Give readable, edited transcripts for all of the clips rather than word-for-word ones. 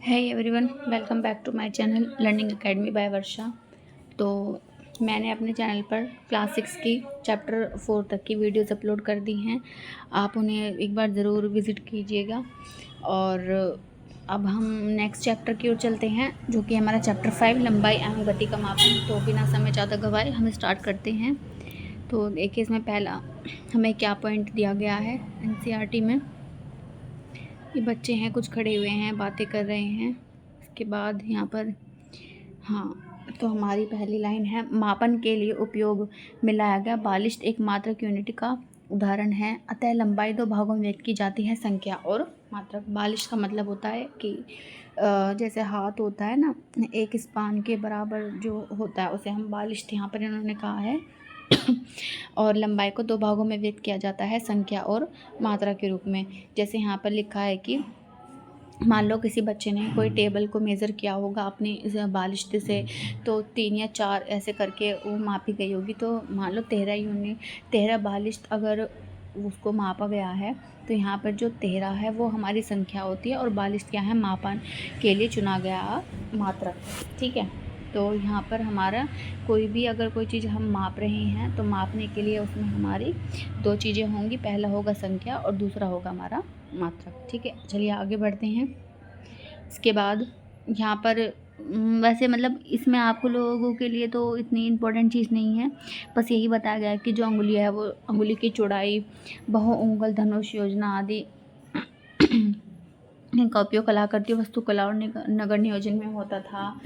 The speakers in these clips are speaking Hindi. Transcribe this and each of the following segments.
है everyone, welcome back to my channel learning academy by Varsha. तो मैंने अपने चैनल पर क्लास 6 की चैप्टर 4 तक की वीडियोस अपलोड कर दी हैं। आप उन्हें एक बार ज़रूर विज़िट कीजिएगा। और अब हम नेक्स्ट चैप्टर की ओर चलते हैं, जो कि हमारा चैप्टर 5 लंबाई एवं गति का मापन। तो बिना समय ज़्यादा गवाए हम स्टार्ट करते हैं। तो देखिए, इसमें पहला हमें क्या पॉइंट दिया गया है एनसीईआरटी में। ये बच्चे हैं, कुछ खड़े हुए हैं, बातें कर रहे हैं। इसके बाद यहाँ पर तो हमारी पहली लाइन है, मापन के लिए उपयोग में लाया गया बालिश्त एक मात्रक यूनिट का उदाहरण है। अतः लंबाई दो भागों में व्यक्त की जाती है, संख्या और मात्रक। बालिश्त का मतलब होता है कि जैसे हाथ होता है ना, एक स्पान के बराबर जो होता है उसे हम बालिश्त यहाँ पर इन्होंने कहा है। और लंबाई को दो भागों में व्यक्त किया जाता है, संख्या और मात्रा के रूप में। जैसे यहाँ पर लिखा है कि मान लो किसी बच्चे ने कोई टेबल को मेज़र किया होगा अपनी बालिश्त से, तो 3 या 4 ऐसे करके वो मापी गई होगी। तो मान लो 13 बालिश्त अगर उसको मापा गया है, तो यहाँ पर जो 13 है वो हमारी संख्या होती है और बालिश्त क्या है, मापन के लिए चुना गया मात्रक। ठीक है। तो यहाँ पर हमारा कोई भी अगर कोई चीज़ हम माप रहे हैं तो मापने के लिए उसमें हमारी दो चीज़ें होंगी, पहला होगा संख्या और दूसरा होगा हमारा मात्रक। ठीक है, चलिए आगे बढ़ते हैं। इसके बाद यहाँ पर वैसे मतलब इसमें आपको लोगों के लिए तो इतनी इम्पोर्टेंट चीज़ नहीं है, बस यही बताया गया है कि जो अंगुली है वो अंगुली की चौड़ाई, बहु उंगल धनुष योजना आदि का उपयोग कलाकृति, वास्तुकला और नगर नियोजन में होता था।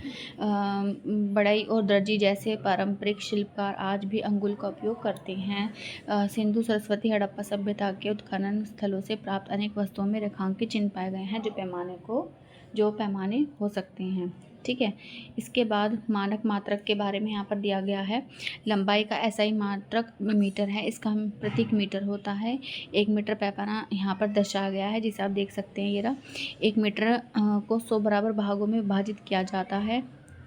बढ़ई और दर्जी जैसे पारंपरिक शिल्पकार आज भी अंगुल का उपयोग करते हैं। सिंधु सरस्वती हड़प्पा सभ्यता के उत्खनन स्थलों से प्राप्त अनेक वस्तुओं में रेखांकित चिन्ह पाए गए हैं, जो पैमाने हो सकते हैं। ठीक है। इसके बाद मानक मात्रक के बारे में यहाँ पर दिया गया है। लंबाई का SI मात्रक मीटर है, इसका प्रतीक मीटर होता है। 1 मीटर पैमाना यहाँ पर दर्शाया गया है, जिसे आप देख सकते हैं। ये रहा, 1 मीटर को 100 बराबर भागों में विभाजित किया जाता है।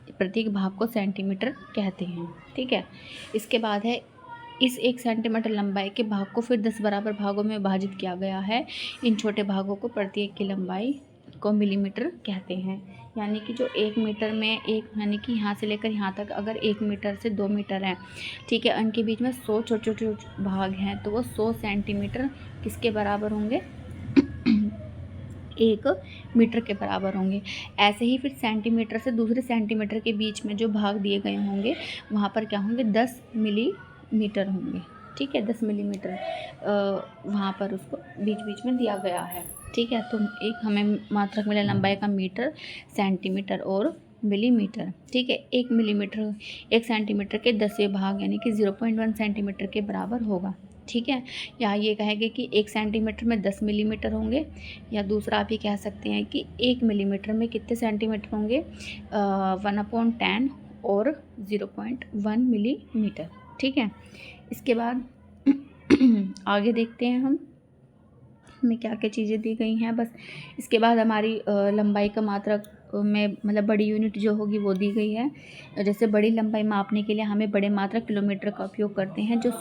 प्रत्येक भाग को सेंटीमीटर कहते हैं। ठीक है। इसके बाद है, इस 1 सेंटीमीटर लंबाई के भाग को फिर 10 बराबर भागों में विभाजित किया गया है। इन छोटे भागों को प्रत्येक की लंबाई को मिलीमीटर कहते हैं। यानी कि जो 1 मीटर में यानी कि यहाँ से लेकर यहाँ तक अगर 1 मीटर से 2 मीटर है, ठीक है, उनके बीच में 100 छोटे छोटे भाग हैं, तो वो 100 सेंटीमीटर किसके बराबर होंगे, 1 मीटर के बराबर होंगे। ऐसे ही फिर सेंटीमीटर से दूसरे सेंटीमीटर के बीच में जो भाग दिए गए होंगे, वहाँ पर क्या होंगे, 10 मिलीमीटर होंगे। ठीक है, 10 मिलीमीटर वहाँ पर उसको बीच बीच में दिया गया है। ठीक है। तो एक हमें मात्रक मिला लंबाई का, मीटर, सेंटीमीटर और मिलीमीटर। ठीक है। 1 मिलीमीटर 1 सेंटीमीटर के 10वें भाग यानी कि 0.1 सेंटीमीटर के बराबर होगा। ठीक है। या ये कहेंगे कि 1 सेंटीमीटर में 10 मिलीमीटर होंगे, या दूसरा आप ये कह सकते हैं कि 1 मिलीमीटर में कितने सेंटीमीटर होंगे, 1/10 और 0.1 मिलीमीटर। ठीक है। इसके बाद आगे देखते हैं हमें क्या क्या चीज़ें दी गई हैं। बस इसके बाद हमारी लंबाई का मात्रक में मतलब बड़ी यूनिट जो होगी वो दी गई है। जैसे बड़ी लंबाई मापने के लिए हमें बड़े मात्रक किलोमीटर का उपयोग करते हैं, जो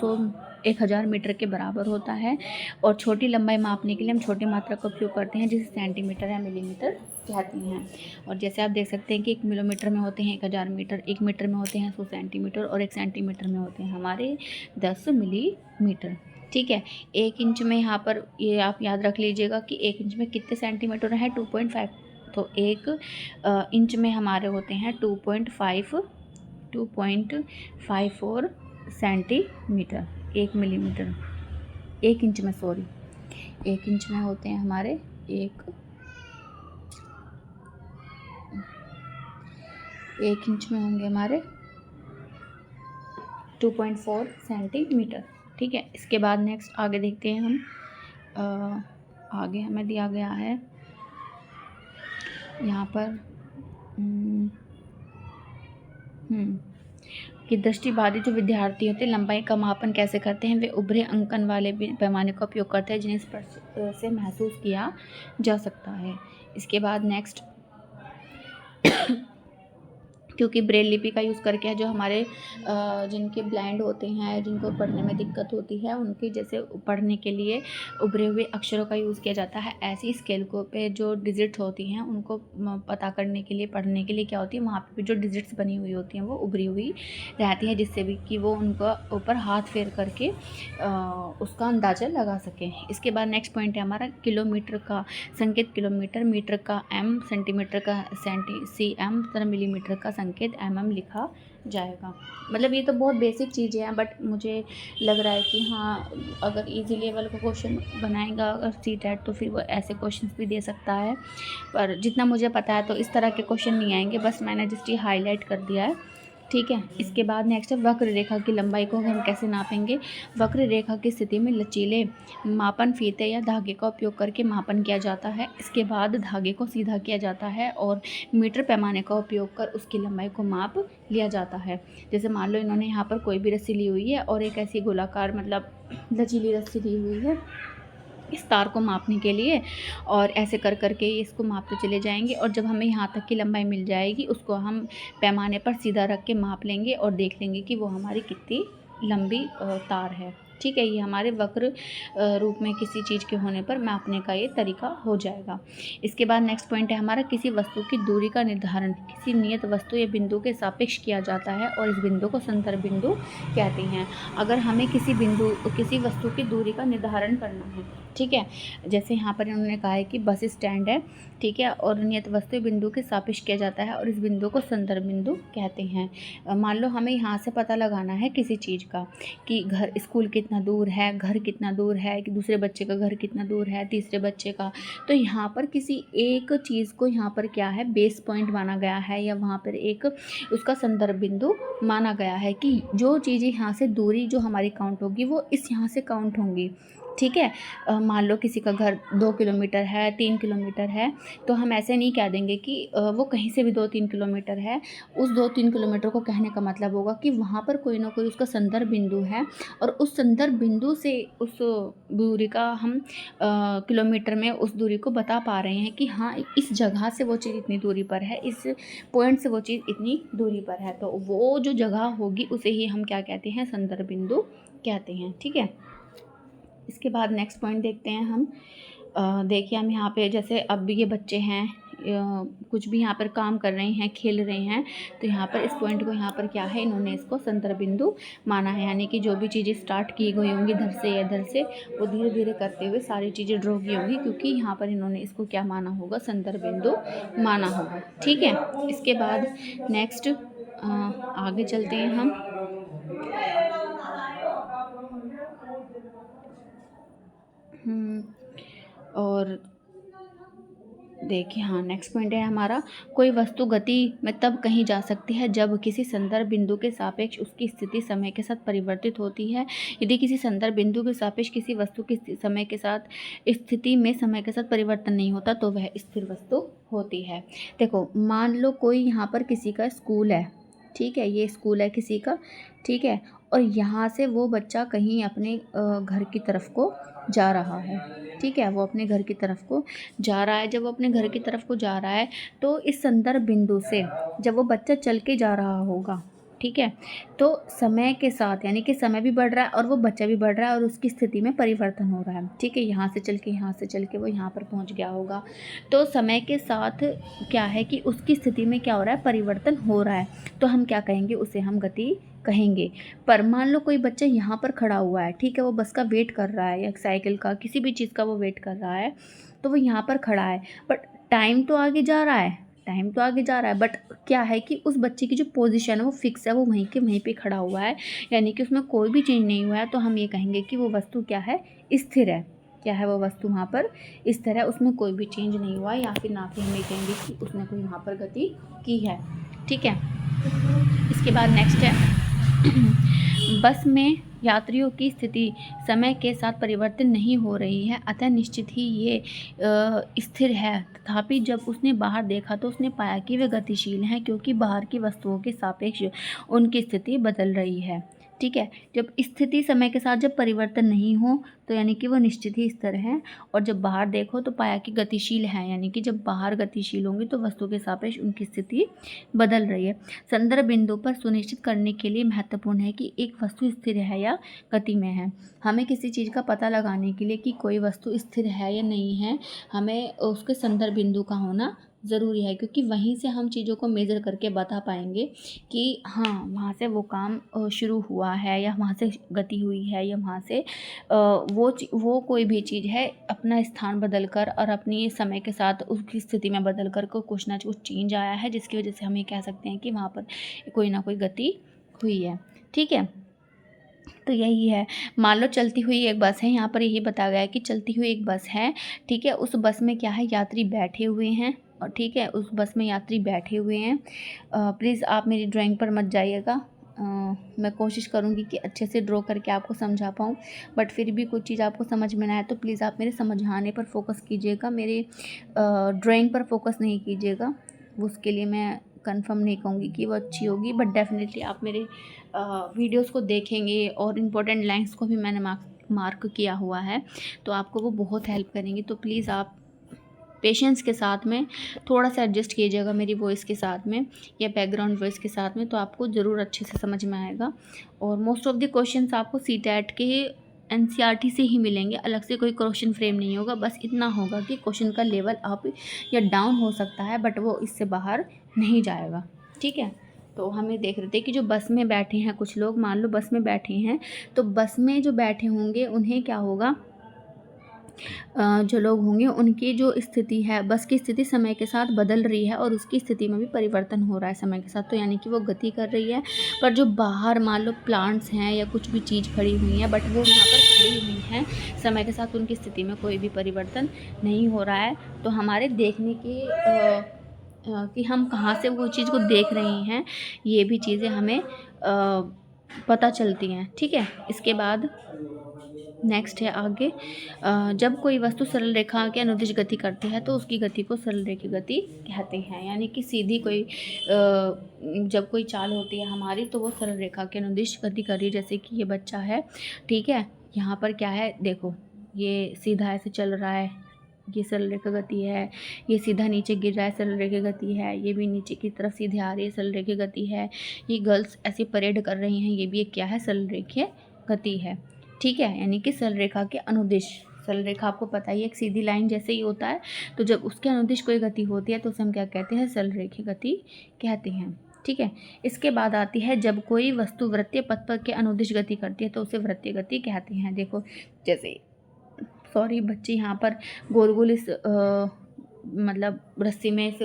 1000 मीटर के बराबर होता है। और छोटी लंबाई मापने के लिए हम छोटी मात्रक का उपयोग करते हैं, जिसे सेंटीमीटर या मिलीमीटर कहते हैं। और जैसे आप देख सकते हैं कि 1 किलोमीटर में होते हैं 1000 मीटर, 1 मीटर में होते हैं 100 सेंटीमीटर और 1 सेंटीमीटर में होते हैं हमारे 10 मिलीमीटर। ठीक है। 1 इंच में यहाँ पर ये आप याद रख लीजिएगा कि 1 इंच में कितने सेंटीमीटर है, 2.5। तो 1 इंच में हमारे होते हैं 2.54 सेंटीमीटर। 1 मिलीमीटर 1 इंच में 1 इंच में होते हैं हमारे 1 इंच में होंगे हमारे 2.4 सेंटीमीटर। ठीक है। इसके बाद नेक्स्ट आगे देखते हैं हम। आगे हमें दिया गया है यहाँ पर कि दृष्टिबाधित जो विद्यार्थी होते हैं लंबाई का मापन कैसे करते हैं। वे उभरे अंकन वाले पैमाने का उपयोग करते हैं, जिन्हें स्पर्श से महसूस किया जा सकता है। इसके बाद नेक्स्ट क्योंकि ब्रेल लिपि का यूज़ करके है जो हमारे जिनके ब्लाइंड होते हैं, जिनको पढ़ने में दिक्कत होती है, उनके जैसे पढ़ने के लिए उभरे हुए अक्षरों का यूज़ किया जाता है। ऐसी स्केल को पे जो डिजिट्स होती हैं उनको पता करने के लिए, पढ़ने के लिए क्या होती है, वहाँ पे भी जो डिजिट्स बनी हुई होती हैं वो उभरी हुई रहती है, जिससे भी कि वो उनका ऊपर हाथ फेर करके उसका अंदाज़ा लगा सकें। इसके बाद नेक्स्ट पॉइंट है हमारा किलोमीटर का संकेत किलोमीटर, मीटर का एम, सेंटीमीटर का CM तथा मिलीमीटर का संकेत MM लिखा जाएगा। मतलब ये तो बहुत बेसिक चीज़ें हैं, बट मुझे लग रहा है कि हाँ, अगर इजी लेवल का क्वेश्चन बनाएगा अगर CTET तो फिर वो ऐसे क्वेश्चंस भी दे सकता है, पर जितना मुझे पता है तो इस तरह के क्वेश्चन नहीं आएंगे, बस मैंने जस्ट ये हाईलाइट कर दिया है। ठीक है। इसके बाद नेक्स्ट है वक्र रेखा की लंबाई को हम कैसे नापेंगे। वक्र रेखा की स्थिति में लचीले मापन फीते या धागे का उपयोग करके मापन किया जाता है। इसके बाद धागे को सीधा किया जाता है और मीटर पैमाने का उपयोग कर उसकी लंबाई को माप लिया जाता है। जैसे मान लो इन्होंने यहाँ पर कोई भी रस्सी ली हुई है और एक ऐसी गोलाकार मतलब लचीली रस्सी ली हुई है इस तार को मापने के लिए, और ऐसे कर करके इसको मापते चले जाएंगे, और जब हमें यहाँ तक की लंबाई मिल जाएगी उसको हम पैमाने पर सीधा रख के माप लेंगे और देख लेंगे कि वो हमारी कितनी लंबी तार है। ठीक है। ये हमारे वक्र रूप में किसी चीज़ के होने पर मापने का ये तरीका हो जाएगा। इसके बाद नेक्स्ट पॉइंट है हमारा किसी वस्तु की दूरी का निर्धारण किसी नियत वस्तु या बिंदु के सापेक्ष किया जाता है और इस बिंदु को संदर्भ बिंदु कहते हैं। अगर हमें किसी वस्तु की दूरी का निर्धारण करना है, ठीक है, जैसे यहाँ पर इन्होंने कहा है कि बस स्टैंड है, ठीक है, और नियत वस्तु बिंदु के सापेक्ष किया जाता है और इस बिंदु को संदर्भ बिंदु कहते हैं। मान लो हमें यहाँ से पता लगाना है किसी चीज़ का कि घर स्कूल कितना दूर है, घर कितना दूर है, कि दूसरे बच्चे का घर कितना दूर है, तीसरे बच्चे का, तो यहाँ पर किसी एक चीज़ को यहाँ पर क्या है बेस पॉइंट माना गया है या वहाँ पर एक उसका संदर्भ बिंदु माना गया है कि जो चीज़ें यहाँ से दूरी जो हमारी काउंट होगी वो इस यहाँ से काउंट होंगी। ठीक है। मान लो किसी का घर 2 किलोमीटर है, 3 किलोमीटर है, तो हम ऐसे नहीं कह देंगे कि वो कहीं से भी 2-3 किलोमीटर है। उस 2-3 किलोमीटर को कहने का मतलब होगा कि वहाँ पर कोई ना कोई उसका संदर्भ बिंदु है और उस संदर्भ बिंदु से उस दूरी का हम किलोमीटर में उस दूरी को बता पा रहे हैं कि हाँ इस जगह से वो चीज़ इतनी दूरी पर है, इस पॉइंट से वो चीज़ इतनी दूरी पर है, तो वो जो जगह होगी उसे ही हम क्या कहते हैं, संदर्भ बिंदु कहते हैं। ठीक है। इसके बाद नेक्स्ट पॉइंट देखते हैं हम। देखिए हम यहाँ पे जैसे अब भी ये बच्चे हैं कुछ भी यहाँ पर काम कर रहे हैं, खेल रहे हैं, तो यहाँ पर इस पॉइंट को यहाँ पर क्या है, इन्होंने इसको संदर्भ बिंदु माना है, यानी कि जो भी चीज़ें स्टार्ट की गई होंगी इधर से या इधर से वो धीरे धीरे करते हुए सारी चीज़ें ड्रॉ की होंगी, क्योंकि यहाँ पर इन्होंने इसको क्या माना होगा, संदर्भ बिंदु माना होगा। ठीक है। इसके बाद नेक्स्ट आगे चलते हैं हम। और देखिए हाँ नेक्स्ट पॉइंट है हमारा, कोई वस्तु गति में तब कहीं जा सकती है जब किसी संदर्भ बिंदु के सापेक्ष उसकी स्थिति समय के साथ परिवर्तित होती है। यदि किसी संदर्भ बिंदु के सापेक्ष किसी वस्तु की समय के साथ स्थिति में समय के साथ परिवर्तन नहीं होता तो वह स्थिर वस्तु होती है। देखो मान लो कोई यहाँ पर किसी का स्कूल है, ठीक है, ये स्कूल है किसी का, ठीक है, और यहाँ से वो बच्चा कहीं अपने घर की तरफ को जा रहा है, ठीक है, वो अपने घर की तरफ को जा रहा है। जब वो अपने घर की तरफ को जा रहा है तो इस संदर्भ बिंदु से जब वो बच्चा चल के जा रहा होगा, ठीक है, तो समय के साथ यानी कि समय भी बढ़ रहा है और वो बच्चा भी बढ़ रहा है और उसकी स्थिति में परिवर्तन हो रहा है। ठीक है, यहाँ से चल के वो यहाँ पर पहुँच गया होगा, तो समय के साथ क्या है कि उसकी स्थिति में क्या हो रहा है, परिवर्तन हो रहा है, तो हम क्या कहेंगे, उसे हम गति कहेंगे। पर मान लो कोई बच्चा यहाँ पर खड़ा हुआ है, ठीक है, वो बस का वेट कर रहा है या साइकिल का किसी भी चीज़ का वो वेट कर रहा है, तो वो यहाँ पर खड़ा है, बट टाइम तो आगे जा रहा है, बट क्या है कि उस बच्चे की जो पोजीशन है वो फिक्स है, वो वहीं के वहीं पे खड़ा हुआ है, यानी कि उसमें कोई भी चेंज नहीं हुआ है, तो हम ये कहेंगे कि वो वस्तु क्या है, स्थिर है। क्या है वो वस्तु वहाँ पर स्थिर है, उसमें कोई भी चेंज नहीं हुआ, या फिर ना फिर हम ये कहेंगे कि उसने कोई वहाँ पर गति की है। ठीक है। इसके बाद नेक्स्ट है बस में यात्रियों की स्थिति समय के साथ परिवर्तन नहीं हो रही है, अतः निश्चित ही ये स्थिर है। तथापि जब उसने बाहर देखा तो उसने पाया कि वे गतिशील हैं, क्योंकि बाहर की वस्तुओं के सापेक्ष उनकी स्थिति बदल रही है। ठीक है। जब स्थिति समय के साथ जब परिवर्तन नहीं हो तो यानी कि वो निश्चित ही स्थिर है, और जब बाहर देखो तो पाया कि गतिशील है, यानी कि जब बाहर गतिशील होंगी तो वस्तु के सापेक्ष उनकी स्थिति बदल रही है। संदर्भ बिंदु पर सुनिश्चित करने के लिए महत्वपूर्ण है कि एक वस्तु स्थिर है या गति में है। हमें किसी चीज़ का पता लगाने के लिए कि कोई वस्तु स्थिर है या नहीं है, हमें उसके संदर्भ बिंदु का होना ज़रूरी है, क्योंकि वहीं से हम चीज़ों को मेज़र करके बता पाएंगे कि हाँ वहाँ से वो काम शुरू हुआ है, या वहाँ से गति हुई है, या वहाँ से वो कोई भी चीज़ है अपना स्थान बदल कर और अपनी समय के साथ उसकी स्थिति में बदल कर को कुछ ना कुछ चेंज आया है, जिसकी वजह से हम ये कह सकते हैं कि वहाँ पर कोई ना कोई गति हुई है। ठीक है, तो यही है। मान लो चलती हुई एक बस है, यहाँ पर यही बताया गया है कि चलती हुई एक बस है, ठीक है। उस बस में क्या है, यात्री बैठे हुए हैं, और ठीक है उस बस में यात्री बैठे हुए हैं। प्लीज़ आप मेरी ड्राइंग पर मत जाइएगा, मैं कोशिश करूँगी कि अच्छे से ड्रॉ करके आपको समझा पाऊँ, बट फिर भी कुछ चीज़ आपको समझ में ना आए तो प्लीज़ आप मेरे समझाने पर फोकस कीजिएगा, मेरे ड्राइंग पर फोकस नहीं कीजिएगा। उसके लिए मैं कंफर्म नहीं कहूँगी कि वो अच्छी होगी, बट डेफिनेटली आप मेरे वीडियोस को देखेंगे और इम्पोर्टेंट लाइन्स को भी मैंने मार्क किया हुआ है, तो आपको वो बहुत हेल्प करेंगी। तो प्लीज़ आप पेशेंस के साथ में थोड़ा सा एडजस्ट कीजिएगा मेरी वॉइस के साथ में या बैकग्राउंड वॉइस के साथ में, तो आपको ज़रूर अच्छे से समझ में आएगा। और मोस्ट ऑफ द क्वेश्चंस आपको सीटेट के एनसीईआरटी से ही मिलेंगे, अलग से कोई क्वेश्चन फ्रेम नहीं होगा। बस इतना होगा कि क्वेश्चन का लेवल अप या डाउन हो सकता है, बट वो इससे बाहर नहीं जाएगा। ठीक है, तो हमें देख रहे थे कि जो बस में बैठे हैं कुछ लोग, मान लो बस में बैठे हैं, तो बस में जो बैठे होंगे उन्हें क्या होगा, जो लोग होंगे उनकी जो स्थिति है, बस की स्थिति समय के साथ बदल रही है और उसकी स्थिति में भी परिवर्तन हो रहा है समय के साथ, तो यानी कि वो गति कर रही है। पर जो बाहर मान लो प्लांट्स हैं या कुछ भी चीज़ खड़ी हुई है, बट वो वहाँ पर खड़ी हुई हैं, समय के साथ उनकी स्थिति में कोई भी परिवर्तन नहीं हो रहा है। तो हमारे देखने के कि हम कहाँ से वो चीज़ को देख रहे हैं, ये भी चीज़ें हमें पता चलती हैं। ठीक है, इसके बाद नेक्स्ट है आगे, जब कोई वस्तु सरल रेखा के अनुदिश गति करती है तो उसकी गति को सरल रेखा गति कहते हैं। यानी कि सीधी कोई जब कोई चाल होती है हमारी तो वो सरल रेखा के अनुदिश गति कर रही है। जैसे कि ये बच्चा है, ठीक है, यहाँ पर क्या है, देखो ये सीधा ऐसे चल रहा है, ये सरल रेखा गति है। ये सीधा नीचे गिर रहा है, सरल रेखा गति है। ये भी नीचे की तरफ सीधे आ रही है, सरल रेखा गति है। ये गर्ल्स ऐसे परेड कर रही हैं, ये भी एक क्या है, सरल रेखा गति है। ठीक है, यानी कि सरल रेखा के अनुदिश, सरल रेखा आपको पता ही एक सीधी लाइन जैसे ही होता है, तो जब उसके अनुदिश कोई गति होती है तो उसे हम क्या कहते हैं, सरल रेखा गति कहते हैं। ठीक है, इसके बाद आती है जब कोई वस्तु वृत्तीय पथ पर के अनुदिश गति करती है तो उसे वृत्तीय गति कहते हैं। देखो जैसे सॉरी बच्ची यहाँ पर गोल गोल इस मतलब रस्सी में इस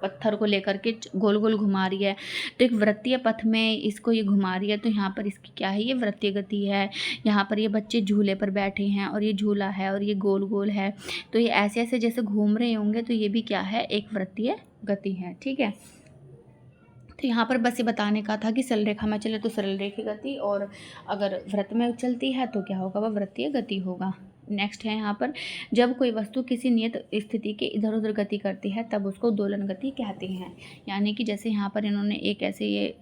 पत्थर को लेकर के गोल गोल घुमा रही है, तो एक वृत्तीय पथ में इसको ये घुमा रही है, तो यहाँ पर इसकी क्या है, ये वृत्तीय गति है। यहाँ पर ये बच्चे झूले पर बैठे हैं और ये झूला है और ये गोल गोल है, तो ये ऐसे ऐसे जैसे घूम रहे होंगे, तो ये भी क्या है, एक वृत्तीय गति है। ठीक है, तो यहाँ पर बस ये बताने का था कि सरल रेखा में चले तो सरल रेखा गति, और अगर वृत्त में चलती है तो क्या होगा, वह वृत्तीय गति होगा। नेक्स्ट है यहाँ पर, जब कोई वस्तु किसी नियत स्थिति के इधर उधर गति करती है तब उसको दोलन गति कहते हैं। यानी कि जैसे यहाँ पर इन्होंने एक ऐसे ये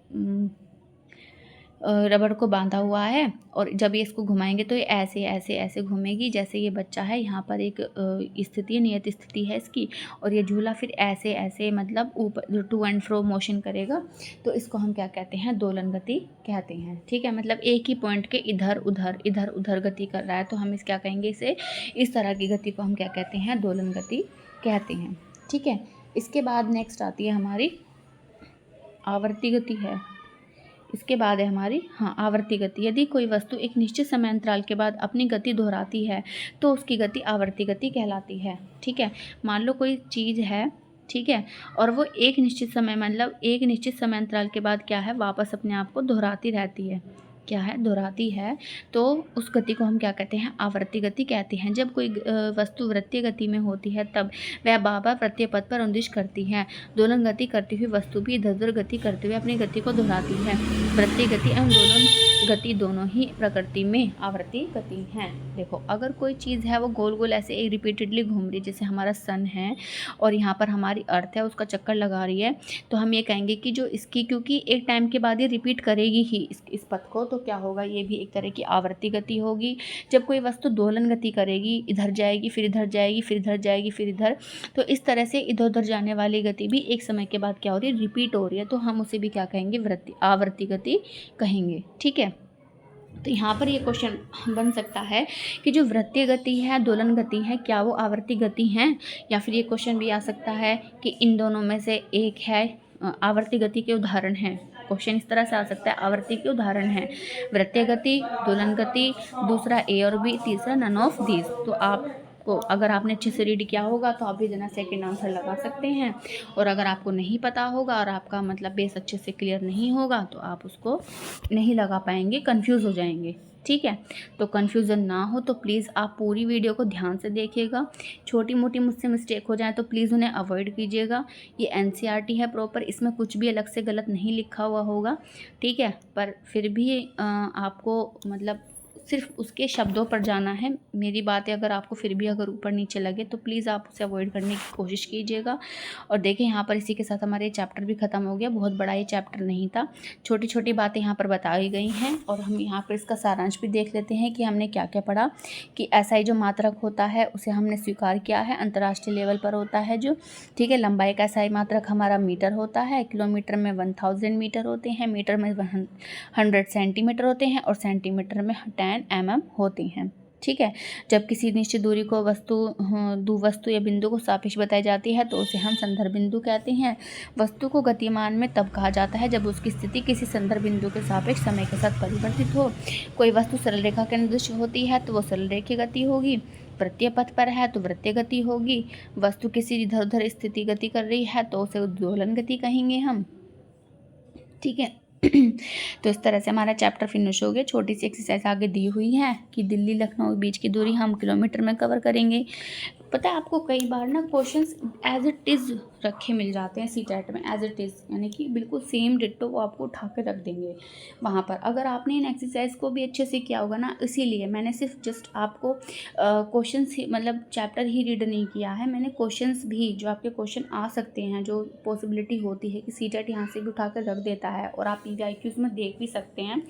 रबड़ को बांधा हुआ है और जब ये इसको घुमाएंगे तो ये ऐसे ऐसे ऐसे घूमेगी। जैसे ये बच्चा है, यहाँ पर एक स्थिति नियत स्थिति है इसकी, और ये झूला फिर ऐसे ऐसे मतलब ऊपर टू एंड फ्रो मोशन करेगा, तो इसको हम क्या कहते हैं, दोलन गति कहते हैं। ठीक है, मतलब एक ही पॉइंट के इधर उधर गति कर रहा है, तो हम इस क्या कहेंगे, इसे इस तरह की गति को हम क्या कहते हैं, दोलन गति कहते हैं। ठीक है, इसके बाद नेक्स्ट आती है हमारी आवर्ती गति है। इसके बाद है हमारी आवर्ती गति। यदि कोई वस्तु एक निश्चित समय अंतराल के बाद अपनी गति दोहराती है तो उसकी गति आवर्ती गति कहलाती है। ठीक है, मान लो कोई चीज़ है, ठीक है, और वो एक निश्चित समय मतलब एक निश्चित समय अंतराल के बाद क्या है, वापस अपने आप को दोहराती रहती है, क्या है, दोहराती है, तो उस गति को हम क्या कहते हैं, आवर्ती गति कहते हैं। जब कोई वस्तु वृत्तीय गति में होती है तब वह बार वृत्तीय पथ पर अनुदिश करती है। दोलन गति करती हुई वस्तु भी इधर उधर गति करते हुए अपनी गति को दोहराती है। वृत्तीय गति एवं दोलन गति दोनों ही प्रकृति में आवर्ती गति हैं। देखो अगर कोई चीज़ है वो गोल गोल ऐसे रिपीटेडली घूम रही है, जैसे हमारा सन है और यहाँ पर हमारी अर्थ है उसका चक्कर लगा रही है, तो हम ये कहेंगे कि जो इसकी, क्योंकि एक टाइम के बाद ये रिपीट करेगी ही इस पथ को, तो क्या होगा, ये भी एक तरह की आवर्ती गति होगी। जब कोई वस्तु दोलन गति करेगी, इधर जाएगी फिर इधर जाएगी फिर इधर जाएगी फिर इधर, तो इस तरह से इधर उधर जाने वाली गति भी एक समय के बाद क्या हो रही है, रिपीट हो रही है, तो हम उसे भी क्या कहेंगे, आवर्ती गति कहेंगे। ठीक है, तो यहाँ पर ये क्वेश्चन बन सकता है कि जो वृत्तीय गति है, दोलन गति है, क्या वो आवर्ती गति हैं, या फिर ये क्वेश्चन भी आ सकता है कि इन दोनों में से एक है आवर्ती गति के उदाहरण हैं। क्वेश्चन इस तरह से आ सकता है, आवर्ती के उदाहरण हैं वृत्तीय गति, दोलन गति, दूसरा ए और बी, तीसरा नन ऑफ दीज। तो आपको, अगर आपने अच्छे से रीड किया होगा तो आप भी जना सेकंड आंसर लगा सकते हैं, और अगर आपको नहीं पता होगा और आपका मतलब बेस अच्छे से क्लियर नहीं होगा तो आप उसको नहीं लगा पाएंगे, कंफ्यूज हो जाएंगे। ठीक है, तो कन्फ्यूज़न ना हो तो प्लीज़ आप पूरी वीडियो को ध्यान से देखिएगा। छोटी मोटी मुझसे मिस्टेक हो जाए तो प्लीज़ उन्हें अवॉइड कीजिएगा। ये एनसीईआरटी है प्रॉपर, इसमें कुछ भी अलग से गलत नहीं लिखा हुआ होगा। ठीक है, पर फिर भी आपको मतलब सिर्फ उसके शब्दों पर जाना है। मेरी बातें अगर आपको फिर भी अगर ऊपर नीचे लगे तो प्लीज़ आप उसे अवॉइड करने की कोशिश कीजिएगा। और देखिए यहाँ पर इसी के साथ हमारे चैप्टर भी ख़त्म हो गया। बहुत बड़ा ये चैप्टर नहीं था, छोटी छोटी बातें यहाँ पर बताई गई हैं। और हम यहाँ पर इसका सारांश भी देख लेते हैं कि हमने क्या क्या पढ़ा। कि एसआई जो मात्रक होता है उसे हमने स्वीकार किया है, अंतर्राष्ट्रीय लेवल पर होता है जो। ठीक है, लंबाई का एसआई मात्रक हमारा मीटर होता है, किलोमीटर में 1000 मीटर होते हैं, मीटर में 100 सेंटीमीटर होते हैं, और सेंटीमीटर में 10 mm होती हैं। ठीक है, जब किसी निश्चित दूरी को वस्तु या बिंदु को सापेक्ष बताई जाती है तो उसे हम संदर्भ बिंदु कहते हैं। वस्तु को गतिमान में तब कहा जाता है जब उसकी स्थिति किसी संदर्भ बिंदु के सापेक्ष समय के साथ परिवर्तित हो। कोई वस्तु सरल रेखा के अनुदिश होती है तो वो सरल रेखीय गति होगी। वृत्तीय पथ पर है तो वृत्तीय गति होगी। वस्तु किसी इधर उधर स्थिति गति कर रही है तो उसे दोलन गति कहेंगे हम। ठीक है, तो इस तरह से हमारा चैप्टर फिनिश हो गया। छोटी सी एक्सरसाइज आगे दी हुई है कि दिल्ली लखनऊ बीच की दूरी हम किलोमीटर में कवर करेंगे। पता है आपको कई बार ना क्वेश्चंस एज इट इज़ रखे मिल जाते हैं सीटेट में, एज इट इज़, यानी कि बिल्कुल सेम डिट्टो वो आपको उठा के रख देंगे वहाँ पर। अगर आपने इन एक्सरसाइज को भी अच्छे से किया होगा ना, इसीलिए मैंने सिर्फ जस्ट आपको क्वेश्चंस ही मतलब चैप्टर ही रीड नहीं किया है, मैंने क्वेश्चंस भी जो आपके क्वेश्चन आ सकते हैं, जो पॉसिबिलिटी होती है कि सीटेट यहाँ से भी उठा कर रख देता है और आप PYQs में देख भी सकते हैं,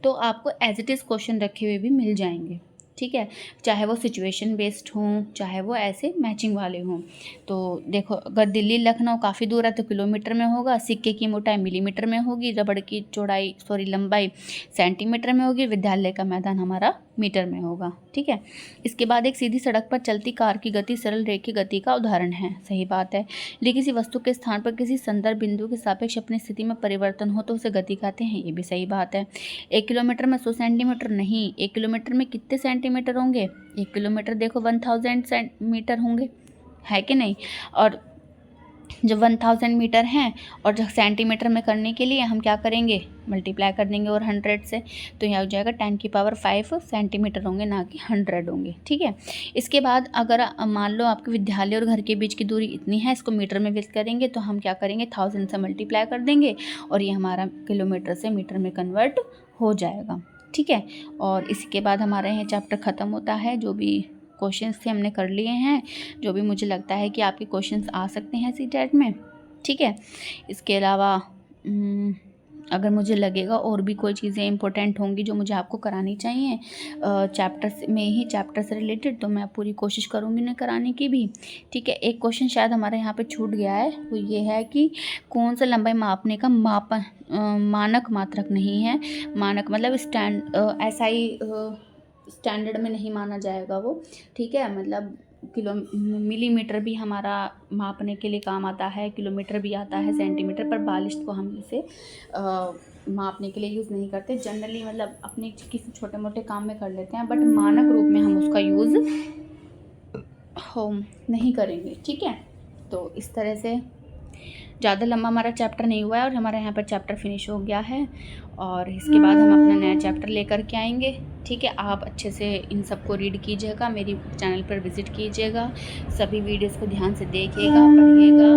तो आपको एज इट इज़ क्वेश्चन रखे हुए भी मिल जाएंगे। ठीक है, चाहे वो सिचुएशन बेस्ड हों, चाहे वो ऐसे मैचिंग वाले हों। तो देखो, अगर दिल्ली लखनऊ काफ़ी दूर है तो किलोमीटर में होगा, सिक्के की मोटाई मिलीमीटर में होगी, रबड़ की लंबाई सेंटीमीटर में होगी, विद्यालय का मैदान हमारा मीटर में होगा। ठीक है, इसके बाद एक सीधी सड़क पर चलती कार की गति सरल रेखीय गति का उदाहरण है। सही बात है, यदि किसी वस्तु के स्थान पर किसी संदर्भ बिंदु के सापेक्ष अपनी स्थिति में परिवर्तन हो तो उसे गति कहते हैं। ये भी सही बात है। 1 किलोमीटर में 100 सेंटीमीटर नहीं, 1 किलोमीटर में कितने सेंटीमीटर होंगे, 1 किलोमीटर देखो 1000 सेंटीमीटर होंगे, है कि नहीं। और जब 1000 मीटर हैं और जब सेंटीमीटर में करने के लिए हम क्या करेंगे, मल्टीप्लाई कर देंगे और 100 से, तो यहाँ हो जाएगा 10⁵ सेंटीमीटर होंगे, ना कि 100 होंगे। ठीक है, इसके बाद अगर मान लो आपके विद्यालय और घर के बीच की दूरी इतनी है, इसको मीटर में व्यक्त करेंगे तो हम क्या करेंगे, 1000 से मल्टीप्लाई कर देंगे और ये हमारा किलोमीटर से मीटर में कन्वर्ट हो जाएगा। ठीक है, और इसके बाद हमारा यह चैप्टर ख़त्म होता है। जो भी क्वेश्चंस थे हमने कर लिए हैं, जो भी मुझे लगता है कि आपके क्वेश्चंस आ सकते हैं सीटेट में। ठीक है, इसके अलावा अगर मुझे लगेगा और भी कोई चीज़ें इंपॉर्टेंट होंगी जो मुझे आपको करानी चाहिए चैप्टर से रिलेटेड, तो मैं पूरी कोशिश करूँगी उन्हें कराने की भी। ठीक है, एक क्वेश्चन शायद हमारे यहाँ पे छूट गया है, वो ये है कि कौन सा लंबाई मापने का मानक मात्रक नहीं है। मानक मतलब SI स्टैंडर्ड में नहीं माना जाएगा वो। ठीक है, मतलब मिलीमीटर भी हमारा मापने के लिए काम आता है, किलोमीटर भी आता है, सेंटीमीटर, पर बालिश को हम इसे मापने के लिए यूज़ नहीं करते। जनरली मतलब अपने किसी छोटे मोटे काम में कर लेते हैं, बट मानक रूप में हम उसका यूज़ नहीं करेंगे। ठीक है, तो इस तरह से ज़्यादा लंबा हमारा चैप्टर नहीं हुआ है और हमारा यहाँ पर चैप्टर फिनिश हो गया है और इसके बाद हम अपना नया चैप्टर लेकर के आएंगे। ठीक है, आप अच्छे से इन सबको रीड कीजिएगा, मेरी चैनल पर विज़िट कीजिएगा, सभी वीडियोस को ध्यान से देखिएगा, पढ़िएगा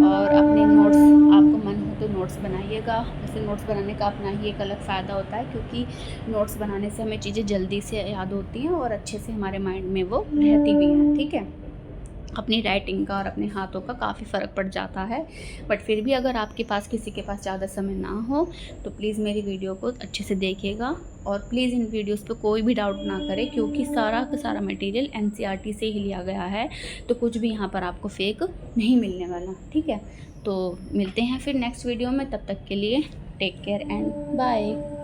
और अपने नोट्स, आपको मन हो तो नोट्स बनाइएगा। वैसे नोट्स बनाने का अपना ही एक अलग फ़ायदा होता है, क्योंकि नोट्स बनाने से हमें चीज़ें जल्दी से याद होती हैं और अच्छे से हमारे माइंड में वो रहती भी हैं। ठीक है, अपनी राइटिंग का और अपने हाथों का काफ़ी फ़र्क पड़ जाता है। बट फिर भी अगर आपके पास किसी के पास ज़्यादा समय ना हो तो प्लीज़ मेरी वीडियो को अच्छे से देखिएगा और प्लीज़ इन वीडियोस पे कोई भी डाउट ना करें, क्योंकि सारा का सारा मटेरियल एनसीईआरटी से ही लिया गया है, तो कुछ भी यहाँ पर आपको फेक नहीं मिलने वाला। ठीक है, तो मिलते हैं फिर नेक्स्ट वीडियो में, तब तक के लिए टेक केयर एंड बाय।